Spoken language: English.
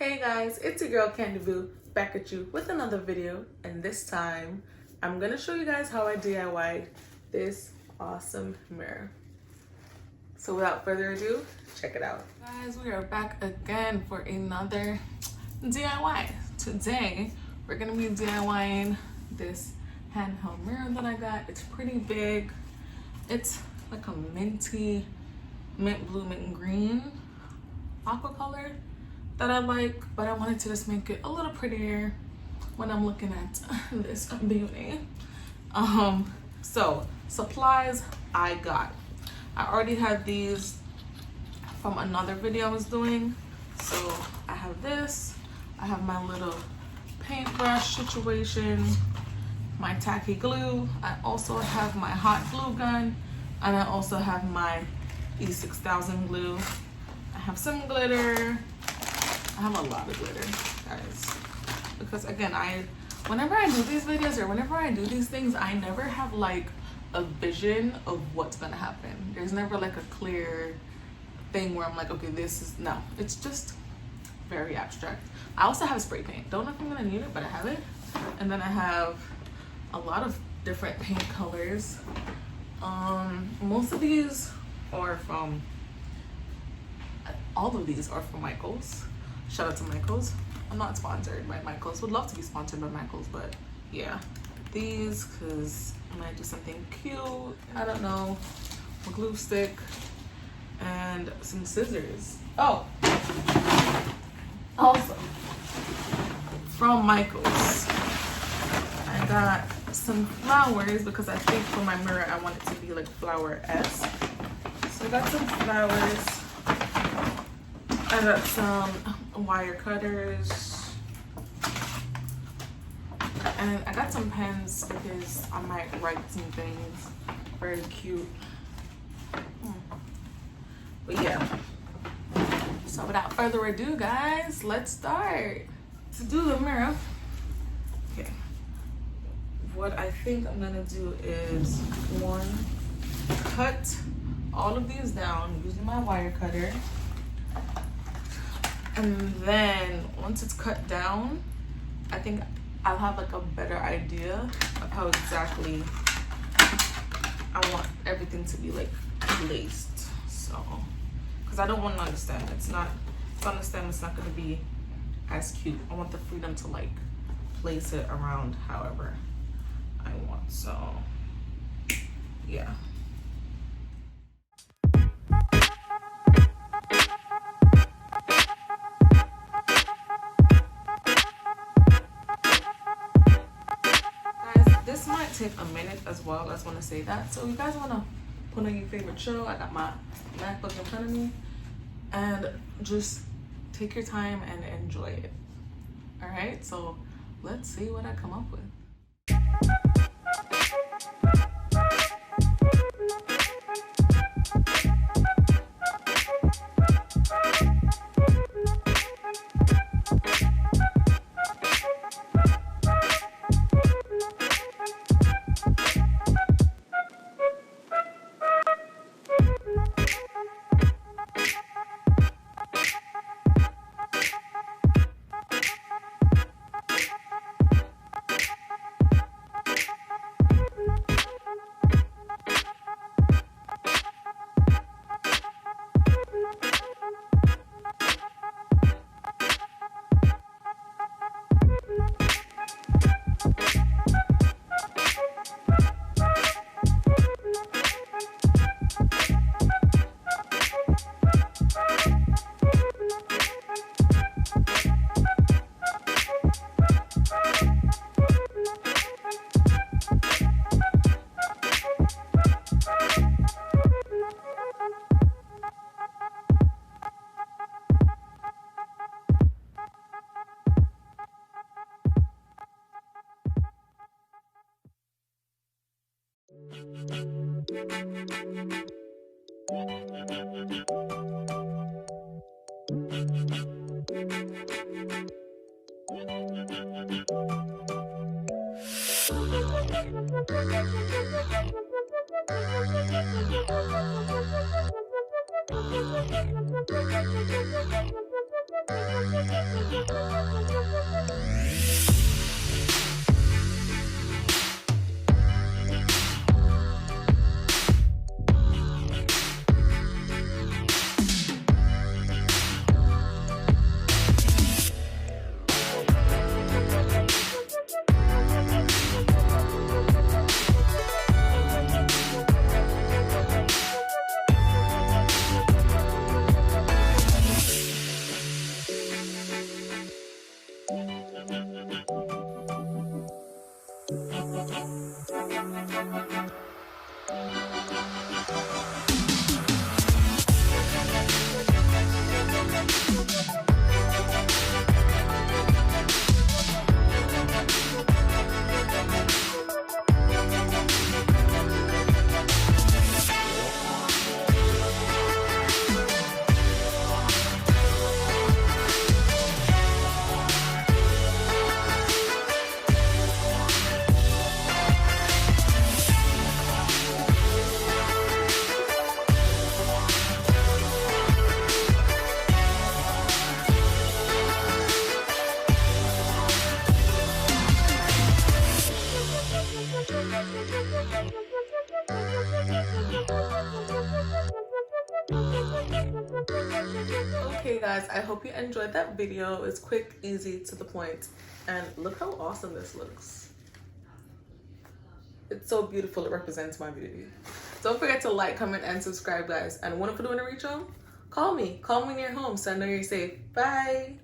Hey guys, it's your girl Candy Boo back at you with another video, and this time I'm gonna show you guys how I DIY'd this awesome mirror. So without further ado, check it out. Guys, we are back again for another DIY. Today we're gonna be DIYing this handheld mirror that I got. It's pretty big. It's like a mint blue, mint green aqua color that I like, but I wanted to just make it a little prettier when I'm looking at this beauty. So supplies I got. I already had these from another video I was doing. So I have this, I have my little paintbrush situation, my tacky glue, I also have my hot glue gun, and I also have my E6000 glue. I have some glitter. I have a lot of glitter, guys, because again, whenever I do these videos or whenever I do these things, I never have like a vision of what's gonna happen. There's never like a clear thing where I'm like, okay, no, it's just very abstract. I also have spray paint. Don't know if I'm gonna need it, but I have it. And then I have a lot of different paint colors. Most of these are from, all of these are from Michaels. Shout out to Michaels. I'm not sponsored by Michaels. Would love to be sponsored by Michaels, but yeah. These, because I might do something cute. I don't know. A glue stick and some scissors. Oh, also from Michaels, I got some flowers because I think for my mirror I want it to be like flower-esque. So I got some flowers. I got some wire cutters, and I got some pens because I might write some things. Very cute. But yeah, so without further ado, guys, let's start. To do the mirror, okay, what I think I'm gonna do is cut all of these down using my wire cutter. And then once it's cut down, I think I'll have like a better idea of how exactly I want everything to be like placed. So, because I don't want to understand. It's not going to be as cute. I want the freedom to like place it around however I want. So, yeah. This might take a minute as well. I just want to say that. So you guys want to put on your favorite show. I got my MacBook in front of me, and just take your time and enjoy it. All right, so let's see what I come up with. Okay guys, I hope you enjoyed that video. It's quick, easy, to the point, and look how awesome this looks. It's so beautiful. It represents my beauty. Don't forget to like, comment, and subscribe, guys. And what if you want to reach home? Call me when you're home so I know you're safe. Bye.